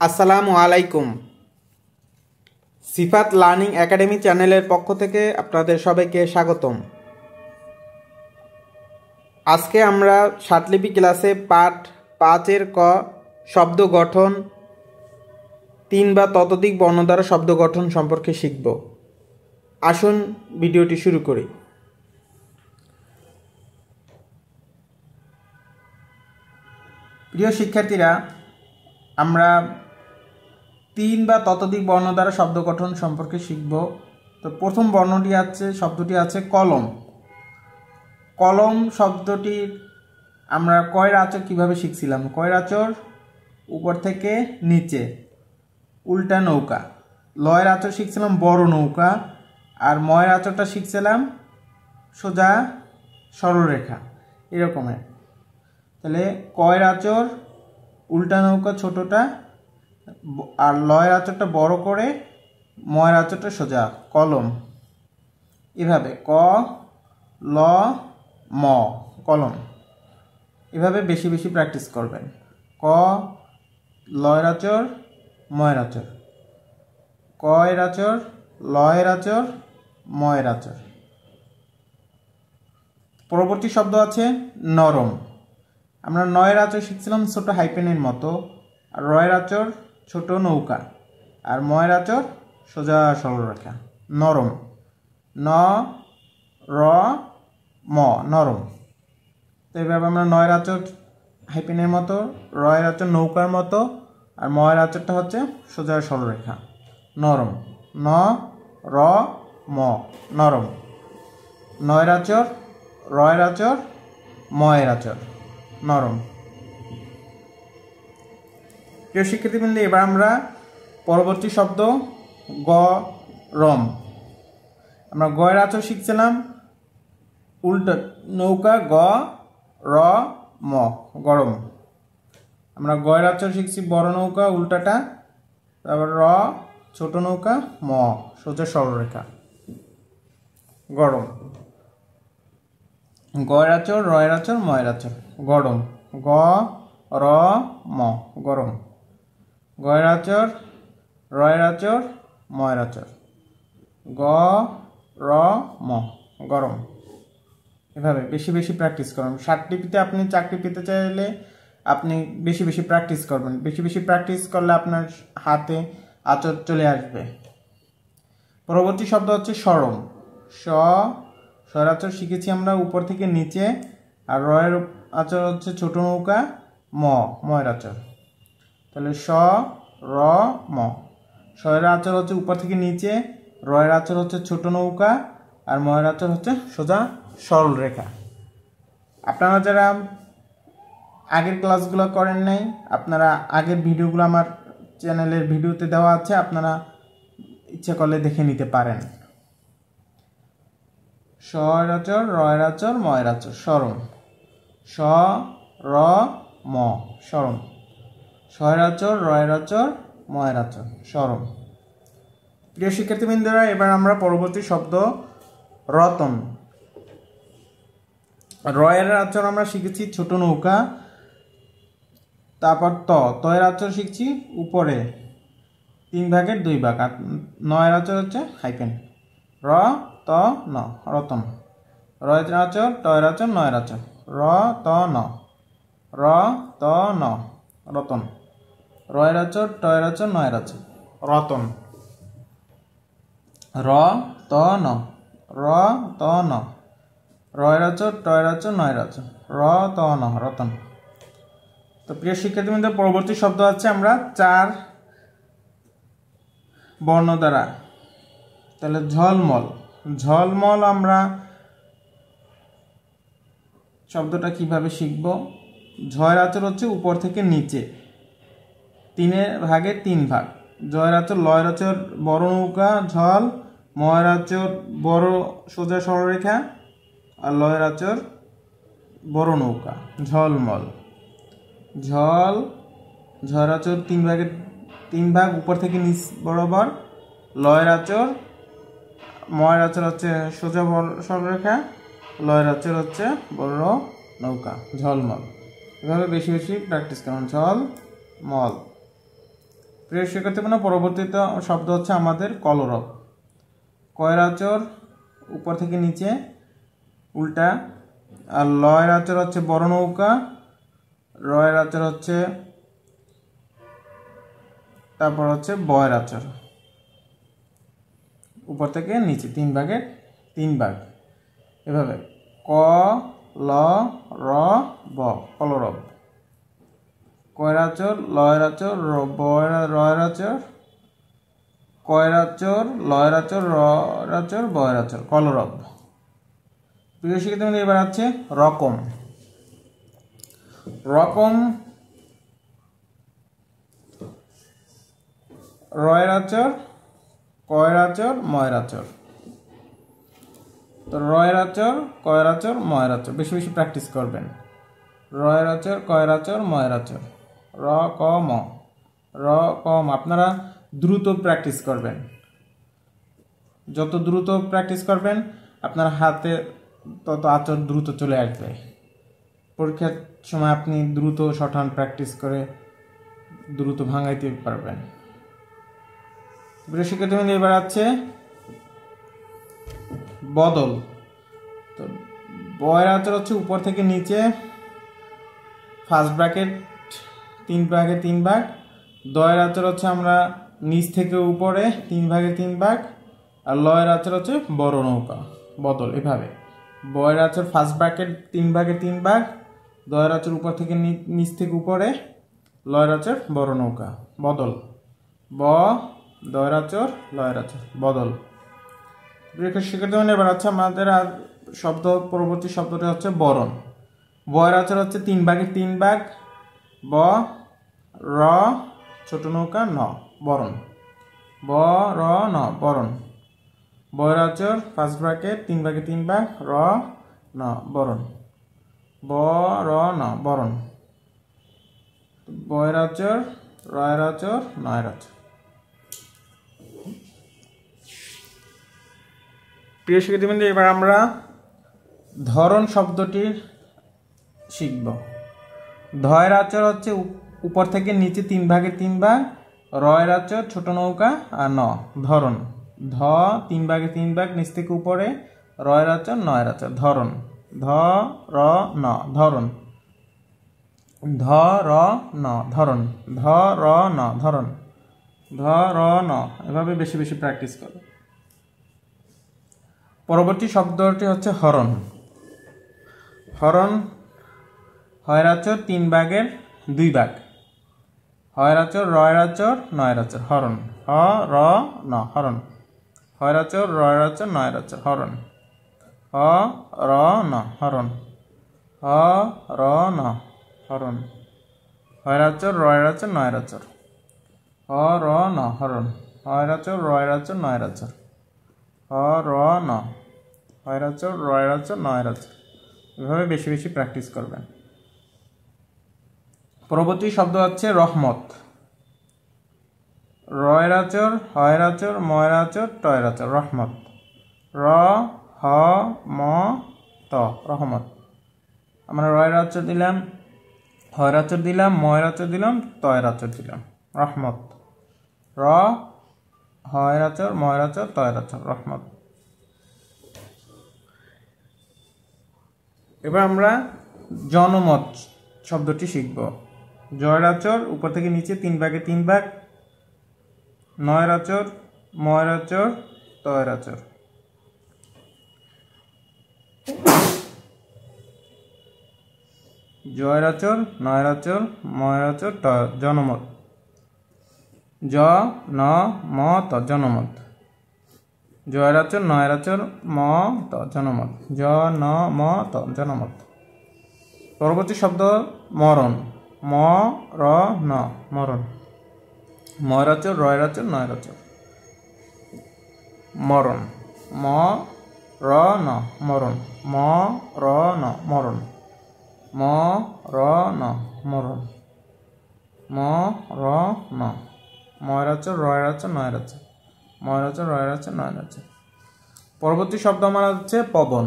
আসসালামু আলাইকুম। সিফাত learning academy চ্যানেলের পক্ষ থেকে আপনাদের সবাইকে স্বাগতম। আজকে আমরা ষাটলিপি ক্লাসে পাঠ 5-এর ক শব্দ গঠন 3 বা ততোধিক বর্ণ দ্বারা শব্দ গঠন সম্পর্কে শিখব। আসুন ভিডিওটি শুরু করি। প্রিয় শিক্ষার্থীরা, আমরা 3 বা ততোধিক বর্ণ দ্বারা শব্দ গঠন সম্পর্কে শিখব। তো প্রথম শব্দটি আছে কলম। কলম শব্দটির আমরা কয়ের আঁচড় কীভাবে শিখছিলাম? কয়ের আঁচড় উপর থেকে নিচে, উল্টা নৌকা। লয়ের আঁচড় শিখছিলাম বড় নৌকা, আর ময়ের আঁচড়টা শিখছিলাম সোজা সরলরেখা, এরকমের। তাহলে কয়ের আঁচড় উল্টা নৌকা ছোটটা, আর লয়ের আঁচড়টা বড় করে, ময়ের আঁচড়টা সোজা কলম। এভাবে ক ল ম কলম। এভাবে বেশি বেশি প্র্যাকটিস করবেন। ক লয়ের আঁচড় ময়ের আঁচড়, কয়ের আঁচড় লয়ের আঁচড় ময়ের আঁচড়। পরবর্তী শব্দ আছে নরম। আমরা নয়ের আঁচড় শিখছিলাম ছোট হাইপেনের মতো, আর রয়ের আঁচড় ছোট নৌকা, আর ময়ের আঁচড় সোজা সরলরেখা। নরম ন র ম নরম। তো এইভাবে আমরা নয়ের আঁচড় হাইপেনের মতো, রয়ের আঁচড় নৌকার মতো, আর ময়ের আঁচড়টা হচ্ছে সোজা সরলরেখা। নরম ন র ম নরম। নয়ের আঁচড় রয়ের আঁচড় ময়ের আঁচড় নরম। প্রিয় শিক্ষার্থীবৃন্দ, এবার আমরা পরবর্তী শব্দ গরম। আমরা গয়ের আঁচড় শিখছিলাম উল্টা নৌকা, গ র ম গরম। আমরা গয়ের আঁচড় শিখছি বড় নৌকা উল্টাটা, তারপর র ছোট নৌকা, ম সোজা সরলরেখা গরম। গয়ের আঁচড় রয়ের আঁচড় ময়ের আঁচড় গরম। গ র ম গরম। গয়ের আঁচড় রয়ের আঁচড় ময়ের আঁচড় গ র ম গরম। এভাবে বেশি বেশি প্র্যাকটিস করুন। ষাটলিপিতে আপনি চাকরি পেতে চাইলে আপনি বেশি বেশি প্র্যাকটিস করবেন। বেশি বেশি প্র্যাকটিস করলে আপনার হাতে আঁচড় চলে আসবে। পরবর্তী শব্দ হচ্ছে সরম। সর আঁচড় শিখেছি আমরা উপর থেকে নিচে, আর রয়ের আঁচড় হচ্ছে ছোট নৌকা, ময়ের আঁচড়। তাহলে স র ম। সয়ের আঁচড় হচ্ছে উপর থেকে নিচে, রয়ের আঁচড় হচ্ছে ছোট নৌকা, আর ময়ের আঁচড় হচ্ছে সোজা সরল রেখা। আপনারা যারা আগের ক্লাসগুলো করেন নাই, আপনারা আগের ভিডিওগুলো আমার চ্যানেলের ভিডিওতে দেওয়া আছে, আপনারা ইচ্ছা করলে দেখে নিতে পারেন। সয়ের আঁচড় রয়ের আঁচড় ময়ের আঁচড় সরম। স র ম সরম। সয়ের আঁচড় রয়ের আঁচড় ময়ের আঁচড় সরম। প্রিয় শিক্ষার্থীবৃন্দরা, এবার আমরা পরবর্তী শব্দ রতন। রয়ের আঁচড় আমরা শিখেছি ছোট নৌকা, তারপর তয়ের আঁচড় শিখছি উপরে 3 ভাগের 2 ভাগ, আর নয়ের আঁচড় হচ্ছে হাইপেন র ত ন রতন। রয়ের আঁচড় টয়ের আঁচড় নয়ের আঁচড় র ত ন র ত ন রতন। রয়ের আঁচড় টয়ের আঁচড় নয়ের আঁচড় রতন। র ত ন র ত ন রয়ের আঁচড় টয়ের আঁচড় নয়ের আঁচড় র ত ন রতন। তো প্রিয় শিক্ষার্থীবৃন্দ, পরবর্তী শব্দ আছে আমরা 4 বর্ণ দ্বারা। তাহলে ঝলমল। ঝলমল আমরা শব্দটা কিভাবে শিখব? ঝয়ের আঁচড় হচ্ছে উপর থেকে নিচে 3 ভাগের 3 ভাগ। জয়ের আঁচড় লয়ের আঁচড় বড় নৌকা ঝল, ময়ের আঁচড় বড় সোজা সরলরেখা, আর লয়ের আঁচড় বড় নৌকা ঝলমল। ঝল ঝয়ের আঁচড় 3 ভাগের 3 ভাগ উপর থেকে নিচ বরাবর। লয়ের আঁচড় ময়ের আঁচড় হচ্ছে সোজা সরলরেখা, লয়ের আঁচড় হচ্ছে বড় নৌকা ঝলমল। এভাবে বেশি বেশি প্র্যাকটিস করুন। ঝল মল। প্রিয় শিক্ষার্থীবৃন্দ, পরবর্তীতে শব্দ হচ্ছে আমাদের কলরব। কয়ের আচর উপর থেকে নিচে উল্টা, আর লয়ের আচর হচ্ছে বড় নৌকা, রয়ের আচর হচ্ছে, তারপর হচ্ছে বয়ের আচর উপর থেকে নিচে 3 ভাগে 3 ভাগ, এভাবে ক ল র ব, কলরব। কয়ের আচর, লয়ের আচর, রয়ের আচর, কয়ের আচর, লয়ের আচর, রয়ের আচর, বয়ের আচর, কলরব। প্রিয় শিক্ষার্থী, এবার আছে রকম। রকম রয়ের আচর, কয়ের আচর, ময়ের আচর। তো রয়ের আচর, কয়ের আচর, ময়ের আচর বেশি বেশি প্র্যাকটিস করবেন। রয়ের আচর, কয়ের আচর, ময়ের আচর। র ক ম, র ক ম। আপনারা দ্রুত প্র্যাকটিস করবেন। যত দ্রুত প্র্যাকটিস করবেন আপনার হাতে তত আচর দ্রুত চলে আসবে। পরীক্ষার সময় আপনি দ্রুত শর্টহ্যান্ড প্র্যাকটিস করে দ্রুত ভাঙাইতে পারবেন। প্রিয় শিক্ষার্থী, এবার আছে বদল। তো বয়ের আচর হচ্ছে উপর থেকে নিচে, ফার্স্ট ব্র্যাকেট 3 ভাগে 3 ভাগ। দয়ের আচর হচ্ছে আমরা নিচ থেকে উপরে 3 ভাগে 3 ভাগ, আর লয়ের আচর হচ্ছে বড় নৌকা, বদল। এভাবে বয়ের আচর ফার্স্ট ব্র্যাকেট 3 ভাগে 3 ভাগ, দয়ের আচর উপর থেকে নিচ থেকে উপরে, লয়ের আচর বড় নৌকা, বদল। ব, দয়ের আচর, লয়ের আচর, বদল। শিক্ষার্থী, এবার আছে আমাদের শব্দ, পরবর্তী শব্দটি হচ্ছে বরণ। বয়ের আচর হচ্ছে 3 ভাগে 3 ভাগ, ব, র, ছোট নৌকা, ন, বরণ। ব র ন, বরণ। বয়ের আচর ফার্স্ট ব্র্যাকেট 3 ভাগে 3 ভাগ, র ন, বরণ। ব র ন, বরণ। বয়ের আচর, রয়ের আচর, নয়ের আচর। প্রিয় শিক্ষার্থীবৃন্দ, এবার আমরা ধরন শব্দটি শিখব। ধয়ের আচর হচ্ছে উপর থেকে নিচে 3 ভাগে 3 ভাগ, রয়ের আচর ছোট নৌকা, আর ন, ধরন। ধ 3 ভাগে 3 ভাগ নিচ থেকে উপরে, রয়ের আচর, নয়ের আচর, ধরন। ধ র ন, ধরন। ধ র ন, ধরন। ধ র ন, ধরন। ধ র ন, এভাবে বেশি বেশি প্র্যাকটিস করো। পরবর্তী শব্দটি হচ্ছে হরণ। হরণ হয়ের আচর 3 ভাগের 2 ভাগ, হয়ের আচর, রয়ের আচর, নয়ের আচর, হরণ। হ র ন, হরণ। হয়ের আচর, রয়ের আচর, নয়ের আচর, হরণ। হ র ন, হরণ। হ র ন, হরণ। হয়ের আচর, রয়ের আচর, নয়ের আচর, হ র ন, হরণ। হয়ের আচর, রয়ের আচর, নয়ের আচর, হ র ন। হয়ের আচর, রয়ের আচর, নয়ের আচর। এভাবে বেশি বেশি প্র্যাকটিস করবেন। পরবর্তী শব্দ হচ্ছে রহমত। রয়ের আচর, হয়ের আচর, ময়ের আচর, টয়ের আচর, রহমত। র হ ম ত, রহমত। আমরা রয়ের আচর দিলাম, হয়ের আচর দিলাম, ময়ের আচর দিলাম, তয়ের আচর দিলাম, রহমত। র, হয়ের আচর, ময়ের আচর, তয়ের আচর, রহমত। এবার আমরা জনমত শব্দটি শিখব। জয়ের আচর উপর থেকে নিচে 3 ভাগে 3 ভাগ, নয়ের আচর, ময়ের আচর, তয়ের আচর। জয়ের আচর, নয়ের আচর, ময়ের আচর, জনমত। জ ন ম ত, জনমত। জয়ের আচর, নয়ের আচর, ম ত, জনমত। জ ন ম ত, জনমত। পরবর্তী শব্দ মরণ। ম র ন, মরণ। ময়ের আচর, রয়ের আচর, নয়ের আচর, মরণ। ম র ন, মরণ। ম র ন, মরণ। ম র ন, মরণ। ম র ন। ময়ের আচর, রয়ের আচর, নয়ের আচর, ময়ের আচর, রয়ের আচর, নয়ের আচর। পরবর্তী শব্দ আমার হচ্ছে পবন।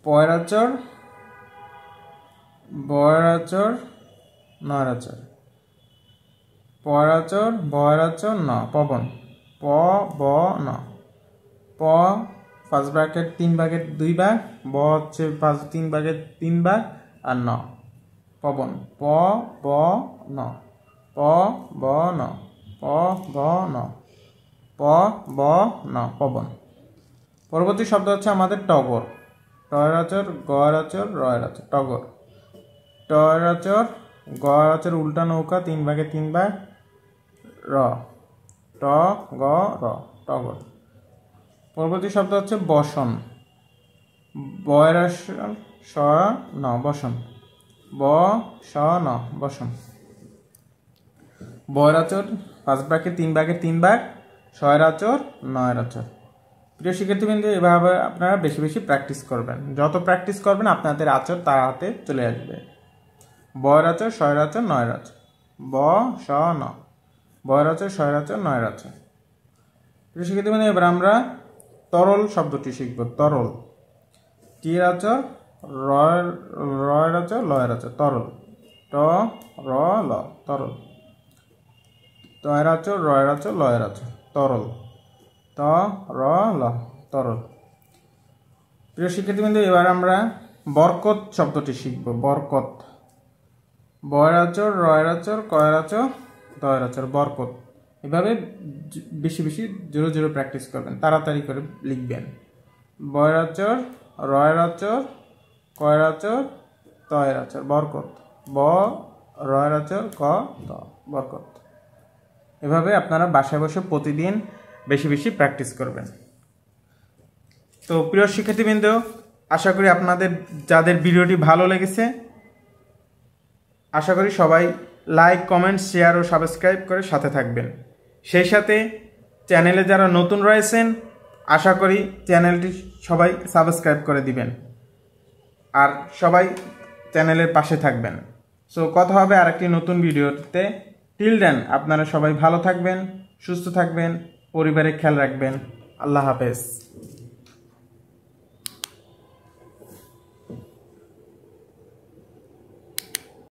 পয়ের আচর, বয়ের আচর, নয়ের আচর। পয়ের আচর বয়ের আচর ন, পবন। প ব ন। প ফার্স্ট ব্র্যাকেট 3 ভাগের 2 ভাগ, ব হচ্ছে 3 ভাগের 3 ভাগ, আর ন, পবন। প ব ন, প ব ন, প ব ন, প ব ন, পবন। পরবর্তী শব্দ হচ্ছে আমাদের টগর। টয়ের আচর গয়ের আচর রয়ের আচর, টগর। টয়ের আচর গয়ের আচর উল্টা নৌকা 3 ভাগে 3 ভাগ, র, ট গ র, টগর। পরবর্তী শব্দ হচ্ছে বসন। বয়ের আচর স ন, বসন। ব স ন, বসন। বয়ের আচর ফার্স্ট ব্র্যাকেট 3 ভাগে 3 ভাগ, ছয়ের আচর নয়ের আচর। প্রিয় শিক্ষার্থীবৃন্দ, এভাবে আপনারা বেশি বেশি প্র্যাকটিস করবেন। যত প্র্যাকটিস করবেন আপনাদের আচর তার হাতে চলে আসবে। বয়ের আচর ছয়ের আচর নয়ের আচর, ব স ন, বয়ের আচর ছয়ের আচর নয়ের আচর। প্রিয় শিক্ষার্থীবৃন্দ, এবার আমরা তরল শব্দটি শিখব। তরল। টির আচর রয়ের আচর লয়ের আচর, তরল। ট র ল, তরল। তয়ের আচর রয়ের আচর লয়ের আচর, তরল। ত র ল, তরল। প্রিয় শিক্ষার্থীবৃন্দ, এবার আমরা বরকত শব্দটি শিখব। বরকত। বয়ের আচর রয়ের আচর কয়ের আচর দয়ের আচর, বরকত। এভাবে বেশি বেশি জোরে জোরে প্র্যাকটিস করবেন, তাড়াতাড়ি করে লিখবেন। বয়ের আচর রয়ের আচর কয়ের আচর তয়ের আচর, বরকত। ব রয়ের আচর ক ত, বরকত। এভাবে আপনারা বাসায় বসে প্রতিদিন বেশি বেশি প্র্যাকটিস করবেন। তো প্রিয় শিক্ষার্থীবৃন্দ, আশা করি আপনাদের যাদের ভিডিওটি ভালো লেগেছে, আশা করি সবাই লাইক কমেন্ট শেয়ার ও সাবস্ক্রাইব করে সাথে থাকবেন। সেই সাথে চ্যানেলে যারা নতুন রয়েছেন, আশা করি চ্যানেলটি সবাই সাবস্ক্রাইব করে দিবেন আর সবাই চ্যানেলের পাশে থাকবেন। সো কথা হবে আরেকটি নতুন ভিডিওতে। টিল দেন আপনারা সবাই ভালো থাকবেন, সুস্থ থাকবেন, পরিবারের খেয়াল রাখবেন। আল্লাহ হাফেজ।